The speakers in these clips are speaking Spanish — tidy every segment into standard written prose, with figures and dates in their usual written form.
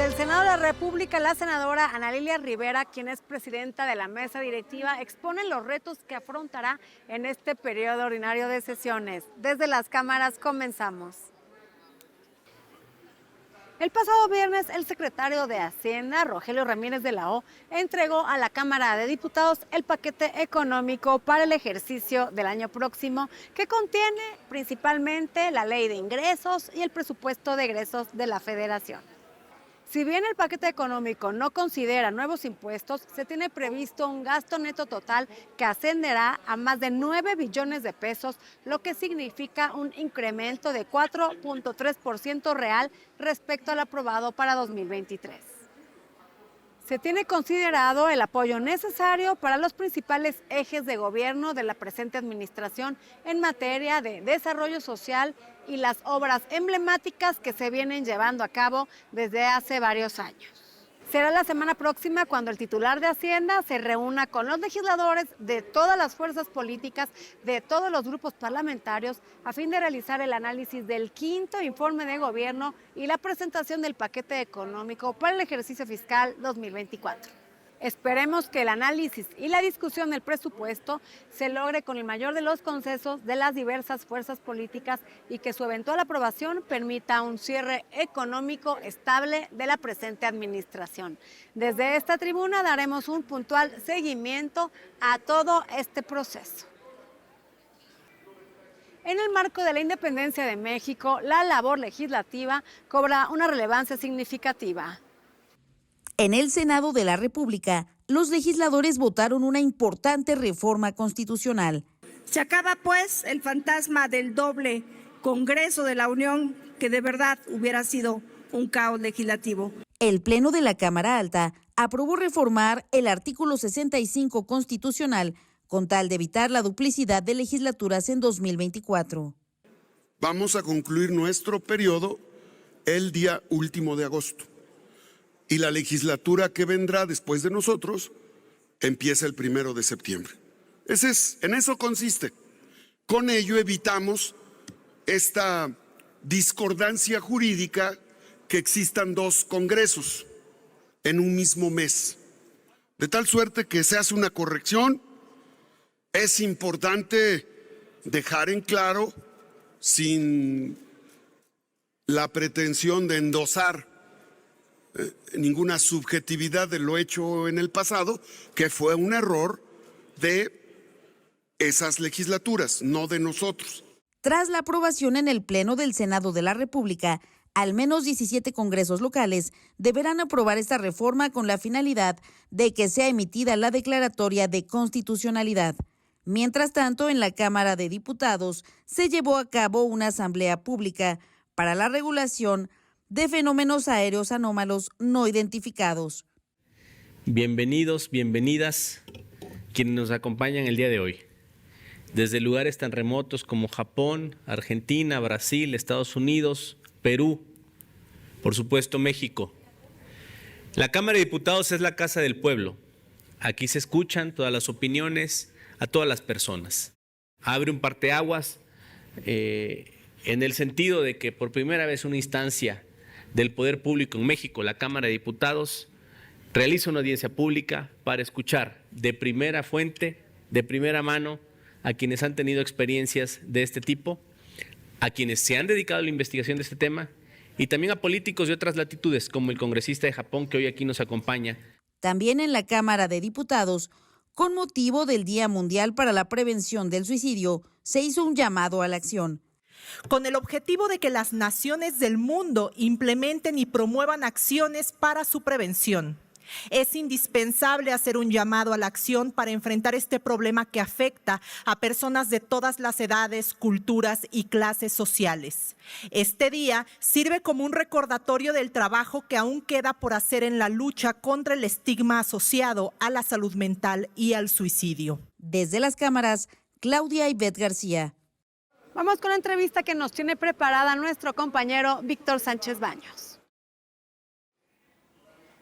el Senado de la República, la senadora Ana Lilia Rivera, quien es presidenta de la mesa directiva, expone los retos que afrontará en este periodo ordinario de sesiones. Desde las cámaras comenzamos. El pasado viernes, el secretario de Hacienda, Rogelio Ramírez de la O, entregó a la Cámara de Diputados el paquete económico para el ejercicio del año próximo, que contiene principalmente la ley de ingresos y el presupuesto de egresos de la Federación. Si bien el paquete económico no considera nuevos impuestos, se tiene previsto un gasto neto total que ascenderá a más de 9 billones de pesos, lo que significa un incremento de 4.3% real respecto al aprobado para 2023. Se tiene considerado el apoyo necesario para los principales ejes de gobierno de la presente administración en materia de desarrollo social y las obras emblemáticas que se vienen llevando a cabo desde hace varios años. Será la semana próxima cuando el titular de Hacienda se reúna con los legisladores de todas las fuerzas políticas, de todos los grupos parlamentarios, a fin de realizar el análisis del quinto informe de gobierno y la presentación del paquete económico para el ejercicio fiscal 2024. Esperemos que el análisis y la discusión del presupuesto se logre con el mayor de los consensos de las diversas fuerzas políticas y que su eventual aprobación permita un cierre económico estable de la presente administración. Desde esta tribuna daremos un puntual seguimiento a todo este proceso. En el marco de la independencia de México, la labor legislativa cobra una relevancia significativa. En el Senado de la República, los legisladores votaron una importante reforma constitucional. Se acaba, pues, el fantasma del doble Congreso de la Unión, que de verdad hubiera sido un caos legislativo. El Pleno de la Cámara Alta aprobó reformar el artículo 65 constitucional con tal de evitar la duplicidad de legislaturas en 2024. Vamos a concluir nuestro periodo el día último de agosto. Y la legislatura que vendrá después de nosotros empieza el 1 de septiembre. En eso consiste. Con ello evitamos esta discordancia jurídica que existan dos congresos en un mismo mes. De tal suerte que se hace una corrección. Es importante dejar en claro, sin la pretensión de endosar ninguna subjetividad de lo hecho en el pasado, que fue un error de esas legislaturas, no de nosotros. Tras la aprobación en el Pleno del Senado de la República, al menos 17 congresos locales deberán aprobar esta reforma con la finalidad de que sea emitida la declaratoria de constitucionalidad. Mientras tanto, en la Cámara de Diputados se llevó a cabo una asamblea pública para la regulación de fenómenos aéreos anómalos no identificados. Bienvenidos, bienvenidas quienes nos acompañan el día de hoy. Desde lugares tan remotos como Japón, Argentina, Brasil, Estados Unidos, Perú, por supuesto México. La Cámara de Diputados es la casa del pueblo. Aquí se escuchan todas las opiniones a todas las personas. Abre un parteaguas en el sentido de que por primera vez una instancia del Poder Público en México, la Cámara de Diputados, realiza una audiencia pública para escuchar de primera fuente, de primera mano, a quienes han tenido experiencias de este tipo, a quienes se han dedicado a la investigación de este tema y también a políticos de otras latitudes, como el congresista de Japón que hoy aquí nos acompaña. También en la Cámara de Diputados, con motivo del Día Mundial para la Prevención del Suicidio, se hizo un llamado a la acción. Con el objetivo de que las naciones del mundo implementen y promuevan acciones para su prevención. Es indispensable hacer un llamado a la acción para enfrentar este problema que afecta a personas de todas las edades, culturas y clases sociales. Este día sirve como un recordatorio del trabajo que aún queda por hacer en la lucha contra el estigma asociado a la salud mental y al suicidio. Desde las cámaras, Claudia Ivette García. Vamos con la entrevista que nos tiene preparada nuestro compañero Víctor Sánchez Baños.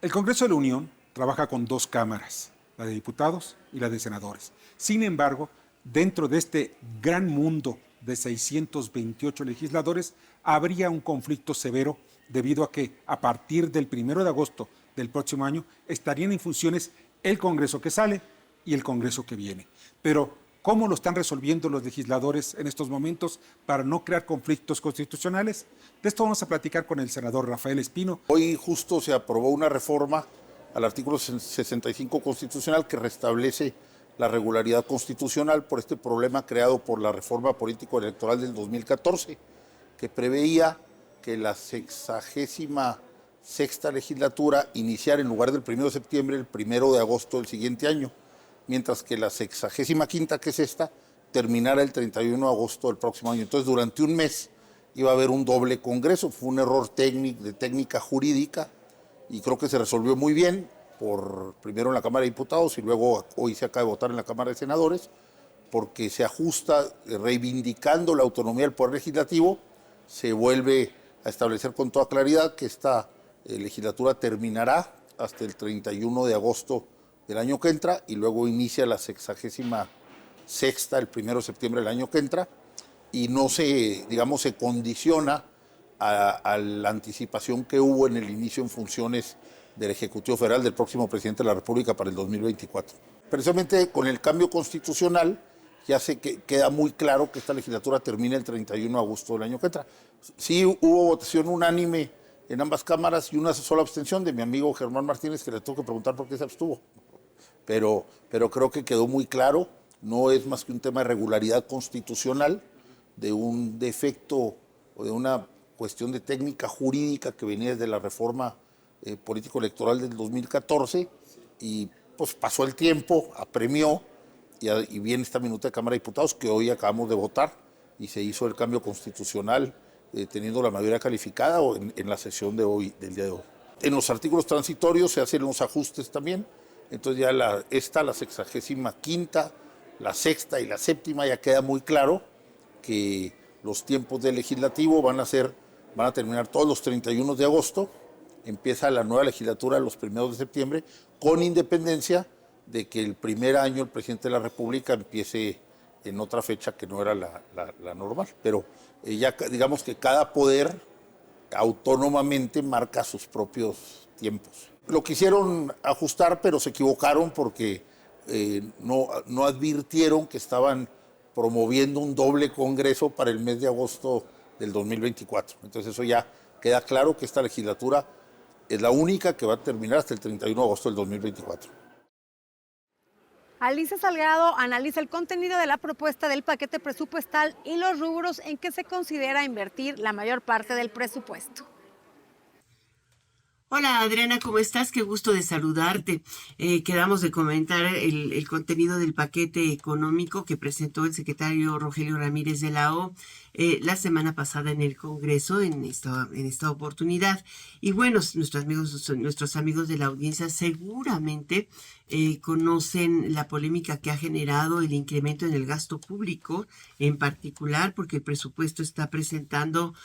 El Congreso de la Unión trabaja con dos cámaras, la de diputados y la de senadores. Sin embargo, dentro de este gran mundo de 628 legisladores, habría un conflicto severo debido a que a partir del 1 de agosto del próximo año estarían en funciones el Congreso que sale y el Congreso que viene. Pero ¿cómo lo están resolviendo los legisladores en estos momentos para no crear conflictos constitucionales? De esto vamos a platicar con el senador Rafael Espino. Hoy justo se aprobó una reforma al artículo 65 constitucional que restablece la regularidad constitucional por este problema creado por la reforma político-electoral del 2014, que preveía que la 66ª legislatura iniciara en lugar del 1 de septiembre, el 1 de agosto del siguiente año, mientras que la 65ª, que es esta, terminara el 31 de agosto del próximo año. Entonces, durante un mes iba a haber un doble congreso. Fue un error de técnica jurídica y creo que se resolvió muy bien, primero en la Cámara de Diputados y luego hoy se acaba de votar en la Cámara de Senadores, porque se ajusta, reivindicando la autonomía del Poder Legislativo. Se vuelve a establecer con toda claridad que esta legislatura terminará hasta el 31 de agosto del año que entra y luego inicia la 66ª el 1 de septiembre del año que entra, y no se condiciona a la anticipación que hubo en el inicio en funciones del Ejecutivo Federal del próximo presidente de la República para el 2024. Precisamente con el cambio constitucional ya queda muy claro que esta legislatura termina el 31 de agosto del año que entra. Sí hubo votación unánime en ambas cámaras y una sola abstención de mi amigo Germán Martínez, que le tengo que preguntar por qué se abstuvo. Pero creo que quedó muy claro, no es más que un tema de regularidad constitucional, de un defecto o de una cuestión de técnica jurídica que venía desde la reforma político-electoral del 2014, y pues pasó el tiempo, apremió, y viene esta minuta de Cámara de Diputados que hoy acabamos de votar y se hizo el cambio constitucional teniendo la mayoría calificada en la sesión del día de hoy. En los artículos transitorios se hacen los ajustes también, entonces ya la 65ª, la 6ª y la 7ª ya queda muy claro que los tiempos del legislativo van a terminar todos los 31 de agosto, empieza la nueva legislatura los 1 de septiembre, con independencia de que el primer año el presidente de la República empiece en otra fecha que no era la normal. Pero ya digamos que cada poder autónomamente marca sus propios tiempos. Lo quisieron ajustar, pero se equivocaron porque no advirtieron que estaban promoviendo un doble congreso para el mes de agosto del 2024. Entonces eso ya queda claro que esta legislatura es la única que va a terminar hasta el 31 de agosto del 2024. Alicia Salgado analiza el contenido de la propuesta del paquete presupuestal y los rubros en que se considera invertir la mayor parte del presupuesto. Hola Adriana, ¿cómo estás? Qué gusto de saludarte. Quedamos de comentar el contenido del paquete económico que presentó el secretario Rogelio Ramírez de la O la semana pasada en el Congreso, en esta oportunidad. Y bueno, nuestros amigos de la audiencia seguramente conocen la polémica que ha generado el incremento en el gasto público, en particular porque el presupuesto está presentando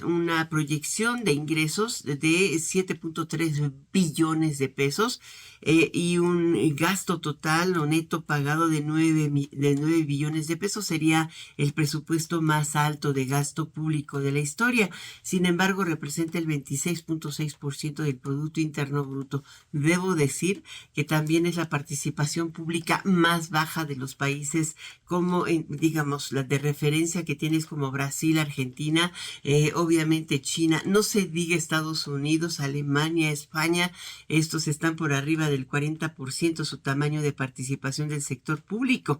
una proyección de ingresos de 7.3 billones de pesos y un gasto total o neto pagado de 9 billones de pesos. Sería el presupuesto más alto de gasto público de la historia. Sin embargo, representa el 26.6% del Producto Interno Bruto. Debo decir que también es la participación pública más baja de los países, como digamos la de referencia que tienes como Brasil, Argentina, obviamente China, no se diga Estados Unidos, Alemania, España. Estos están por arriba del 40% su tamaño de participación del sector público.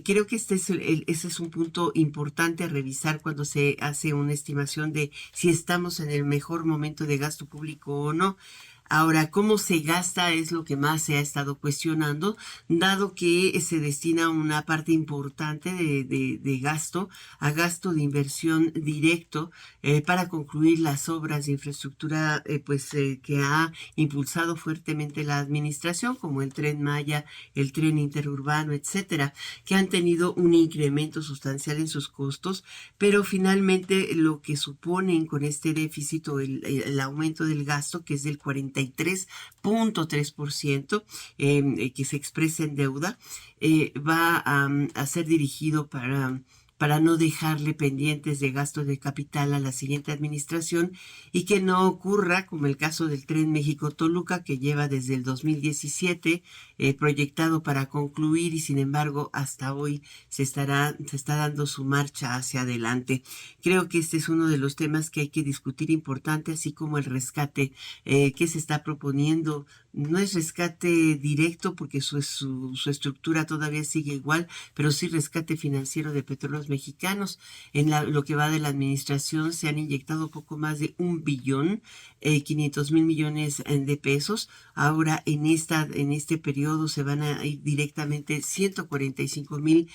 Creo que ese es un punto importante a revisar cuando se hace una estimación de si estamos en el mejor momento de gasto público o no. Ahora, ¿cómo se gasta? Es lo que más se ha estado cuestionando, dado que se destina una parte importante de gasto a gasto de inversión directo para concluir las obras de infraestructura que ha impulsado fuertemente la administración, como el Tren Maya, el tren interurbano, etcétera, que han tenido un incremento sustancial en sus costos, pero finalmente lo que suponen con este déficit o el aumento del gasto, que es del 43.3%, que se expresa en deuda, va a ser dirigido para para no dejarle pendientes de gasto de capital a la siguiente administración y que no ocurra como el caso del Tren México-Toluca, que lleva desde el 2017 proyectado para concluir y sin embargo hasta hoy se está dando su marcha hacia adelante. Creo que este es uno de los temas que hay que discutir importante, así como el rescate que se está proponiendo. No es rescate directo porque su estructura todavía sigue igual, pero sí rescate financiero de Petróleos Mexicanos. En lo que va de la administración se han inyectado poco más de 1.500.000 millones de pesos. Ahora en este periodo se van a ir directamente 145.000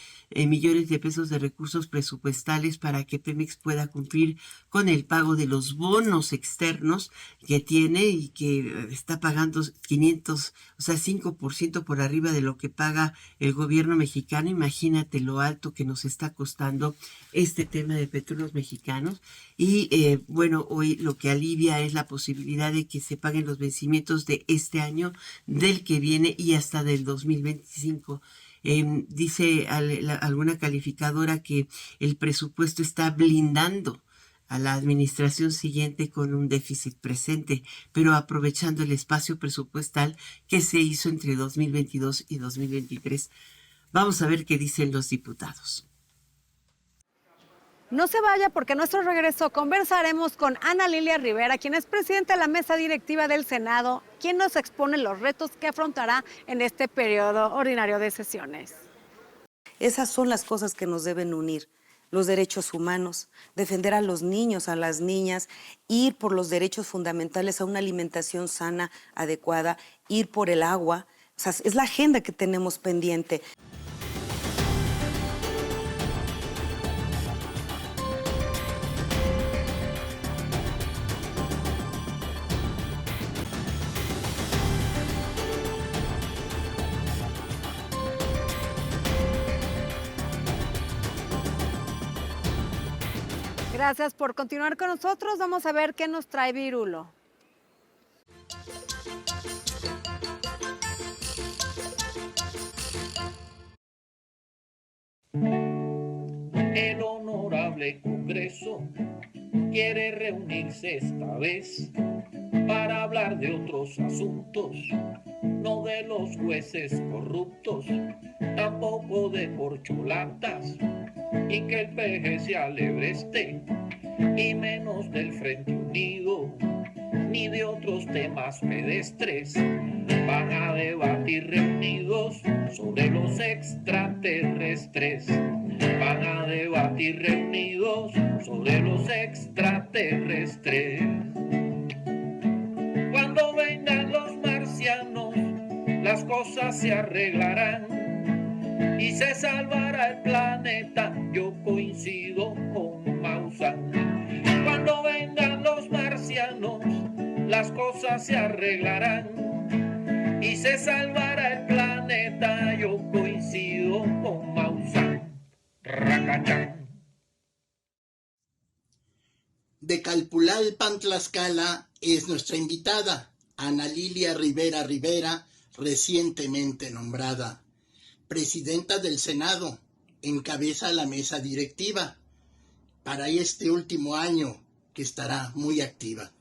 millones de pesos de recursos presupuestales para que Pemex pueda cumplir con el pago de los bonos externos que tiene y que está pagando 5% por arriba de lo que paga el gobierno mexicano. Imagínate lo alto que nos está costando este tema de Petróleos Mexicanos. Y bueno, hoy lo que alivia es la posibilidad de que se paguen los vencimientos de este año, del que viene y hasta del 2025. Dice alguna calificadora que el presupuesto está blindando a la administración siguiente con un déficit presente, pero aprovechando el espacio presupuestal que se hizo entre 2022 y 2023. Vamos a ver qué dicen los diputados. No se vaya porque a nuestro regreso conversaremos con Ana Lilia Rivera, quien es presidenta de la mesa directiva del Senado, quien nos expone los retos que afrontará en este periodo ordinario de sesiones. Esas son las cosas que nos deben unir. Los derechos humanos, defender a los niños, a las niñas, ir por los derechos fundamentales a una alimentación sana, adecuada, ir por el agua. O sea, es la agenda que tenemos pendiente. Gracias por continuar con nosotros. Vamos a ver qué nos trae Virulo. El honorable Congreso quiere reunirse esta vez para hablar de otros asuntos, no de los jueces corruptos, tampoco de corcholatas, y que el PG se alebreste, y menos del Frente Unido, ni de otros temas pedestres. Van a debatir reunidos sobre los extraterrestres. Van a debatir reunidos sobre los extraterrestres. Cuando vengan los marcianos, las cosas se arreglarán y se salvará el planeta. Yo coincido con Maussan. Cuando vengan los marcianos, las cosas se arreglarán y se salvará el planeta. Yo coincido con Maussan. Racachán. De Calpulalpan, Tlaxcala, es nuestra invitada, Ana Lilia Rivera Rivera, recientemente nombrada presidenta del Senado, encabeza la mesa directiva para este último año, que estará muy activa.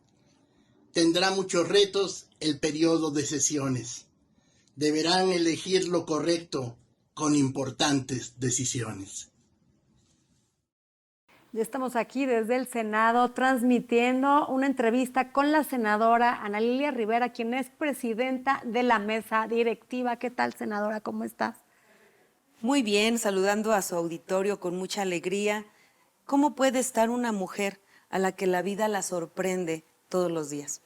Tendrá muchos retos el periodo de sesiones. Deberán elegir lo correcto con importantes decisiones. Ya estamos aquí desde el Senado transmitiendo una entrevista con la senadora Ana Lilia Rivera, quien es presidenta de la mesa directiva. ¿Qué tal, senadora? ¿Cómo estás? Muy bien, saludando a su auditorio con mucha alegría. ¿Cómo puede estar una mujer a la que la vida la sorprende todos los días?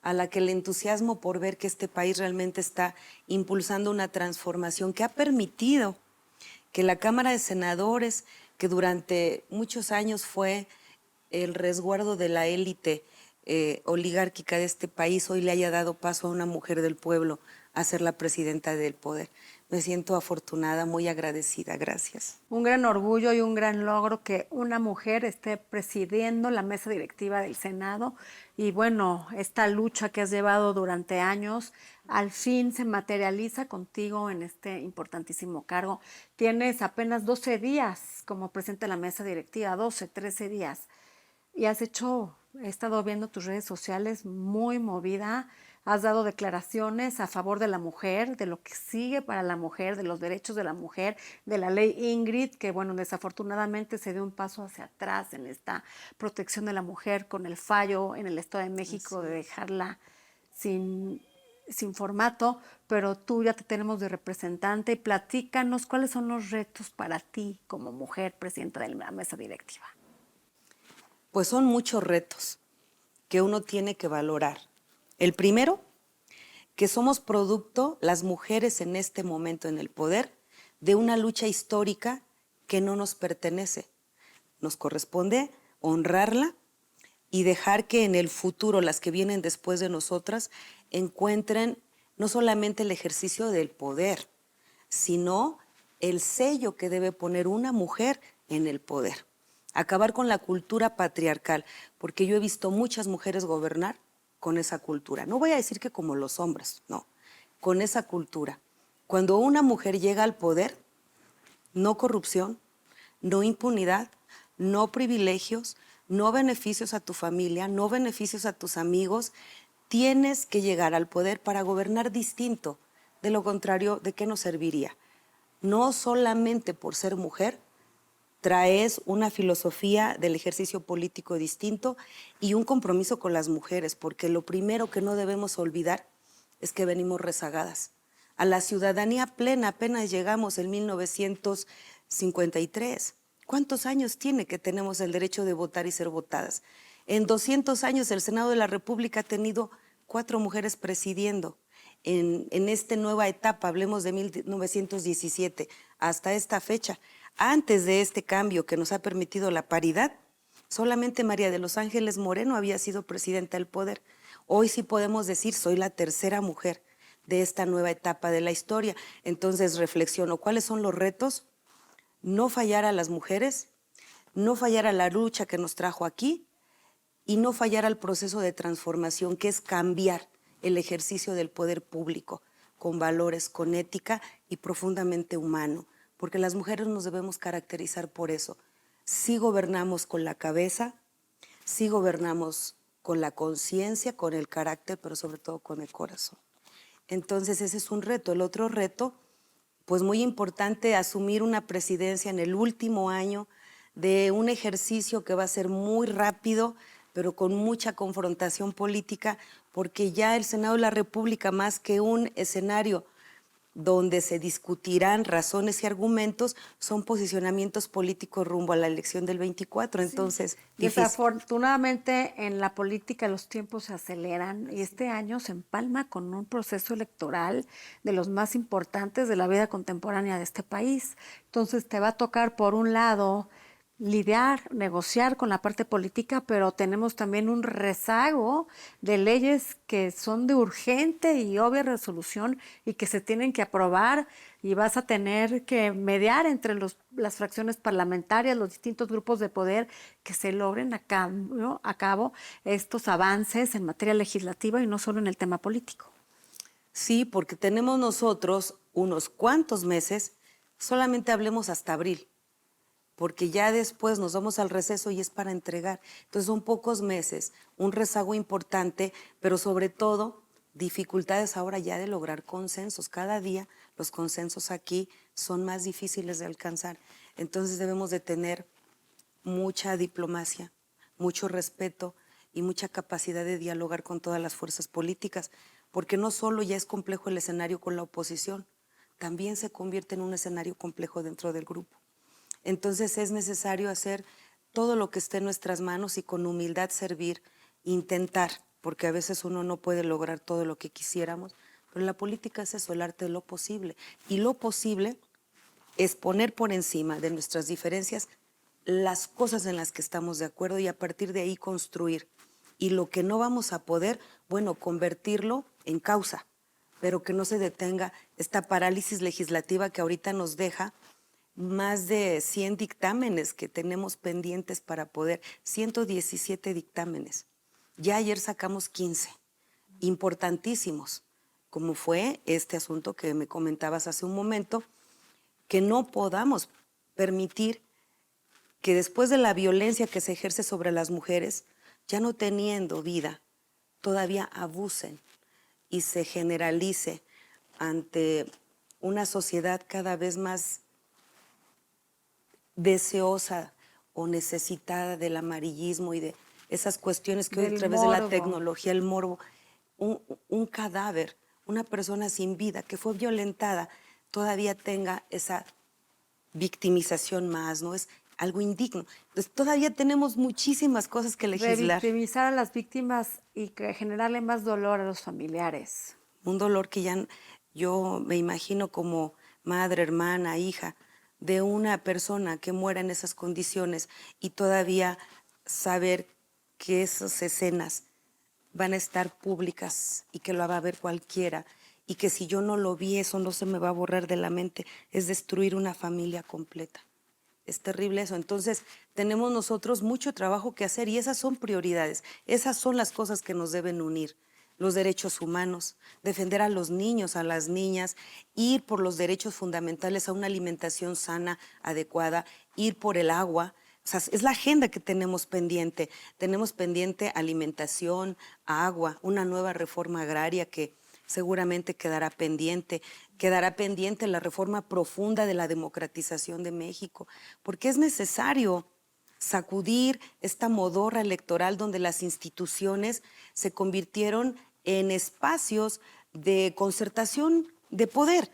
A la que el entusiasmo por ver que este país realmente está impulsando una transformación que ha permitido que la Cámara de Senadores, que durante muchos años fue el resguardo de la élite oligárquica de este país, hoy le haya dado paso a una mujer del pueblo a ser la presidenta del poder. Me siento afortunada, muy agradecida, gracias. Un gran orgullo y un gran logro que una mujer esté presidiendo la mesa directiva del Senado. Y bueno, esta lucha que has llevado durante años al fin se materializa contigo en este importantísimo cargo. Tienes apenas 12 días como presidente de la mesa directiva, 12, 13 días. Y he estado viendo tus redes sociales muy movida, has dado declaraciones a favor de la mujer, de lo que sigue para la mujer, de los derechos de la mujer, de la ley Ingrid, que bueno, desafortunadamente se dio un paso hacia atrás en esta protección de la mujer con el fallo en el Estado de México de dejarla sin formato, pero tú ya te tenemos de representante y platícanos cuáles son los retos para ti como mujer presidenta de la mesa directiva. Pues son muchos retos que uno tiene que valorar. El primero, que somos producto, las mujeres en este momento en el poder, de una lucha histórica que no nos pertenece. Nos corresponde honrarla y dejar que en el futuro las que vienen después de nosotras encuentren no solamente el ejercicio del poder, sino el sello que debe poner una mujer en el poder. Acabar con la cultura patriarcal, porque yo he visto muchas mujeres gobernar con esa cultura. No voy a decir que como los hombres, no, con esa cultura. Cuando una mujer llega al poder, no corrupción, no impunidad, no privilegios, no beneficios a tu familia, no beneficios a tus amigos. Tienes que llegar al poder para gobernar distinto. De lo contrario, ¿de qué nos serviría? No solamente por ser mujer, traes una filosofía del ejercicio político distinto y un compromiso con las mujeres, porque lo primero que no debemos olvidar es que venimos rezagadas. A la ciudadanía plena apenas llegamos en 1953. ¿Cuántos años tiene que tenemos el derecho de votar y ser votadas? En 200 años el Senado de la República ha tenido 4 mujeres presidiendo. En esta nueva etapa, hablemos de 1917, hasta esta fecha, antes de este cambio que nos ha permitido la paridad, solamente María de los Ángeles Moreno había sido presidenta del poder. Hoy sí podemos decir, soy la tercera mujer de esta nueva etapa de la historia. Entonces reflexiono, ¿cuáles son los retos? No fallar a las mujeres, no fallar a la lucha que nos trajo aquí y no fallar al proceso de transformación, que es cambiar el ejercicio del poder público con valores, con ética y profundamente humano, porque las mujeres nos debemos caracterizar por eso. Sí gobernamos con la cabeza, sí gobernamos con la conciencia, con el carácter, pero sobre todo con el corazón. Entonces ese es un reto. El otro reto, pues muy importante, asumir una presidencia en el último año de un ejercicio que va a ser muy rápido, pero con mucha confrontación política, porque ya el Senado de la República, más que un escenario donde se discutirán razones y argumentos, son posicionamientos políticos rumbo a la elección del 24. Entonces, desafortunadamente en la política los tiempos se aceleran y este año se empalma con un proceso electoral de los más importantes de la vida contemporánea de este país. Entonces te va a tocar, por un lado, lidiar, negociar con la parte política, pero tenemos también un rezago de leyes que son de urgente y obvia resolución y que se tienen que aprobar, y vas a tener que mediar entre las fracciones parlamentarias, los distintos grupos de poder, que se logren a cabo estos avances en materia legislativa y no solo en el tema político. Sí, porque tenemos nosotros unos cuantos meses, solamente hablemos hasta abril, porque ya después nos vamos al receso y es para entregar. Entonces son pocos meses, un rezago importante, pero sobre todo dificultades ahora ya de lograr consensos. Cada día los consensos aquí son más difíciles de alcanzar. Entonces debemos de tener mucha diplomacia, mucho respeto y mucha capacidad de dialogar con todas las fuerzas políticas, porque no solo ya es complejo el escenario con la oposición, también se convierte en un escenario complejo dentro del grupo. Entonces es necesario hacer todo lo que esté en nuestras manos y con humildad servir, intentar, porque a veces uno no puede lograr todo lo que quisiéramos, pero la política es eso, el arte de lo posible. Y lo posible es poner por encima de nuestras diferencias las cosas en las que estamos de acuerdo y a partir de ahí construir. Y lo que no vamos a poder, bueno, convertirlo en causa, pero que no se detenga esta parálisis legislativa que ahorita nos deja más de 100 dictámenes que tenemos pendientes para poder, 117 dictámenes. Ya ayer sacamos 15, importantísimos, como fue este asunto que me comentabas hace un momento, que no podamos permitir que después de la violencia que se ejerce sobre las mujeres, ya no teniendo vida, todavía abusen y se generalice ante una sociedad cada vez más deseosa o necesitada del amarillismo y de esas cuestiones que hoy a través de la tecnología, el morbo, un cadáver, una persona sin vida que fue violentada, todavía tenga esa victimización más, ¿no? Es algo indigno. Entonces todavía tenemos muchísimas cosas que legislar. Revictimizar a las víctimas y que generarle más dolor a los familiares. Un dolor que ya yo me imagino como madre, hermana, hija de una persona que muera en esas condiciones y todavía saber que esas escenas van a estar públicas y que lo va a ver cualquiera y que si yo no lo vi, eso no se me va a borrar de la mente, es destruir una familia completa. Es terrible eso. Entonces, tenemos nosotros mucho trabajo que hacer y esas son prioridades. Esas son las cosas que nos deben unir. Los derechos humanos, defender a los niños, a las niñas, ir por los derechos fundamentales a una alimentación sana, adecuada, ir por el agua. O sea, es la agenda que tenemos pendiente. Tenemos pendiente alimentación, agua, una nueva reforma agraria que seguramente quedará pendiente la reforma profunda de la democratización de México, porque es necesario sacudir esta modorra electoral donde las instituciones se convirtieron en espacios de concertación de poder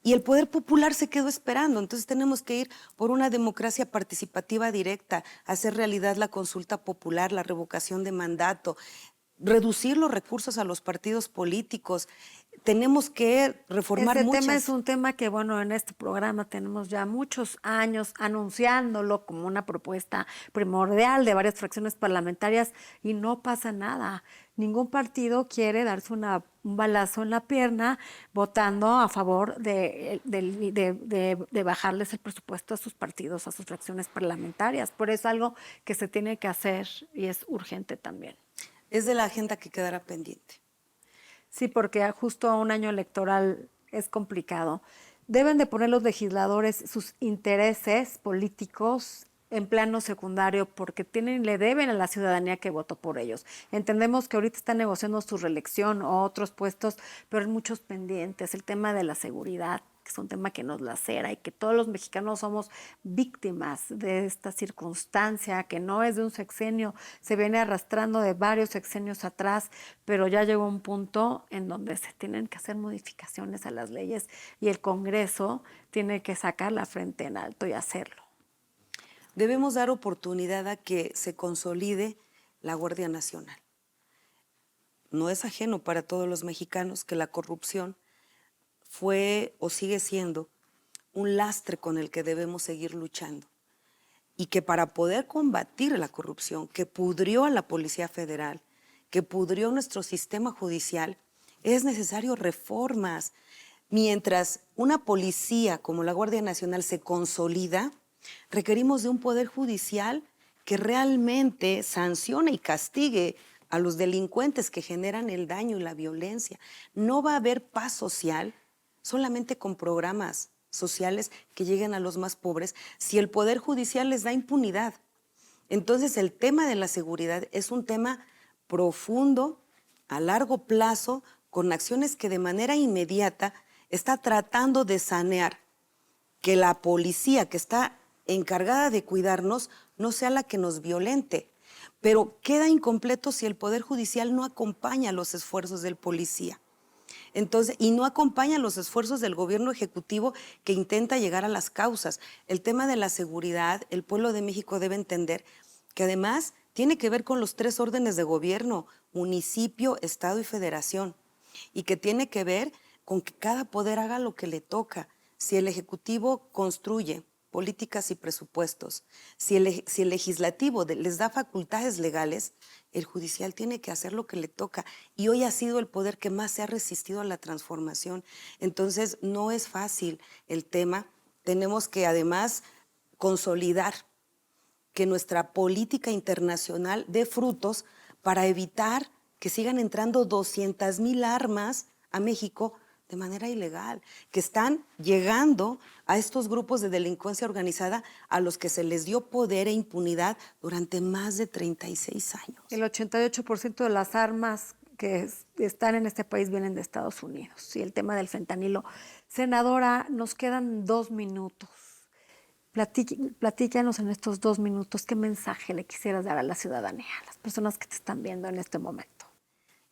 y el poder popular se quedó esperando. Entonces tenemos que ir por una democracia participativa directa, hacer realidad la consulta popular, la revocación de mandato, reducir los recursos a los partidos políticos. Tenemos que reformar Este muchas. tema es un tema que, bueno, en este programa tenemos ya muchos años anunciándolo como una propuesta primordial de varias fracciones parlamentarias y no pasa nada. Ningún partido quiere darse un balazo en la pierna votando a favor de bajarles el presupuesto a sus partidos, a sus fracciones parlamentarias. Por eso es algo que se tiene que hacer y es urgente también. Es de la agenda que quedará pendiente. Sí, porque justo un año electoral es complicado. Deben de poner los legisladores sus intereses políticos en plano secundario porque le deben a la ciudadanía que votó por ellos. Entendemos que ahorita están negociando su reelección o otros puestos, pero hay muchos pendientes. El tema de la seguridad, que es un tema que nos lacera y que todos los mexicanos somos víctimas de esta circunstancia, que no es de un sexenio, se viene arrastrando de varios sexenios atrás, pero ya llegó un punto en donde se tienen que hacer modificaciones a las leyes y el Congreso tiene que sacar la frente en alto y hacerlo. Debemos dar oportunidad a que se consolide la Guardia Nacional. No es ajeno para todos los mexicanos que la corrupción fue o sigue siendo un lastre con el que debemos seguir luchando y que para poder combatir la corrupción que pudrió a la Policía Federal, que pudrió nuestro sistema judicial, es necesario reformas. Mientras una policía como la Guardia Nacional se consolida, requerimos de un poder judicial que realmente sancione y castigue a los delincuentes que generan el daño y la violencia. No va a haber paz social solamente con programas sociales que lleguen a los más pobres, si el Poder Judicial les da impunidad. Entonces el tema de la seguridad es un tema profundo, a largo plazo, con acciones que de manera inmediata está tratando de sanear que la policía que está encargada de cuidarnos no sea la que nos violente. Pero queda incompleto si el Poder Judicial no acompaña los esfuerzos del policía. Entonces, y no acompaña los esfuerzos del gobierno ejecutivo que intenta llegar a las causas. El tema de la seguridad, el pueblo de México debe entender que además tiene que ver con los 3 órdenes de gobierno, municipio, estado y federación, y que tiene que ver con que cada poder haga lo que le toca. Si el ejecutivo construye políticas y presupuestos, si el legislativo les da facultades legales, el judicial tiene que hacer lo que le toca. Y hoy ha sido el poder que más se ha resistido a la transformación. Entonces, no es fácil el tema. Tenemos que además consolidar que nuestra política internacional dé frutos para evitar que sigan entrando 200,000 armas a México de manera ilegal, que están llegando a estos grupos de delincuencia organizada a los que se les dio poder e impunidad durante más de 36 años. El 88% de las armas que están en este país vienen de Estados Unidos. Y el tema del fentanilo. Senadora, nos quedan 2 minutos. Platícanos en estos 2 minutos qué mensaje le quisieras dar a la ciudadanía, a las personas que te están viendo en este momento.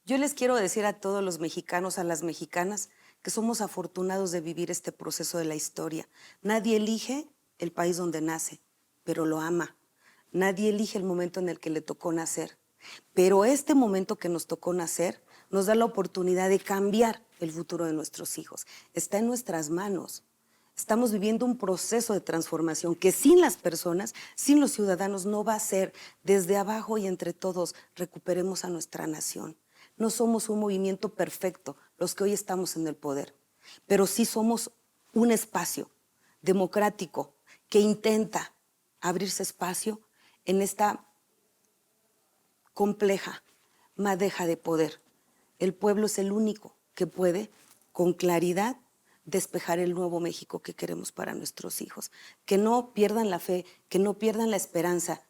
Yo les quiero decir a todos los mexicanos, a las mexicanas, que somos afortunados de vivir este proceso de la historia. Nadie elige el país donde nace, pero lo ama. Nadie elige el momento en el que le tocó nacer. Pero este momento que nos tocó nacer nos da la oportunidad de cambiar el futuro de nuestros hijos. Está en nuestras manos. Estamos viviendo un proceso de transformación que sin las personas, sin los ciudadanos, no va a ser. Desde abajo y entre todos recuperemos a nuestra nación. No somos un movimiento perfecto, los que hoy estamos en el poder, pero sí somos un espacio democrático que intenta abrirse espacio en esta compleja madeja de poder. El pueblo es el único que puede, con claridad, despejar el nuevo México que queremos para nuestros hijos. Que no pierdan la fe, que no pierdan la esperanza,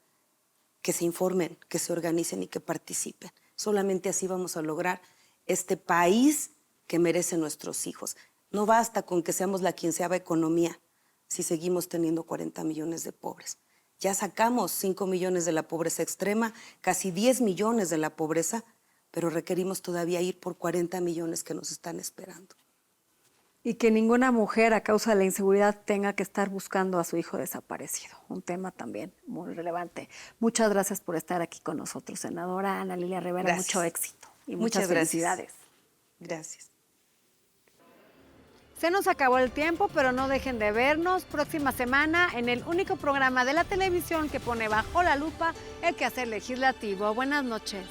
que se informen, que se organicen y que participen. Solamente así vamos a lograr este país que merecen nuestros hijos. No basta con que seamos la 15ª economía si seguimos teniendo 40 millones de pobres. Ya sacamos 5 millones de la pobreza extrema, casi 10 millones de la pobreza, pero requerimos todavía ir por 40 millones que nos están esperando. Y que ninguna mujer a causa de la inseguridad tenga que estar buscando a su hijo desaparecido. Un tema también muy relevante. Muchas gracias por estar aquí con nosotros, senadora Ana Lilia Rivera. Gracias. Mucho éxito y Muchas muchas felicidades. Gracias. Se nos acabó el tiempo, pero no dejen de vernos próxima semana en el único programa de la televisión que pone bajo la lupa el quehacer legislativo. Buenas noches.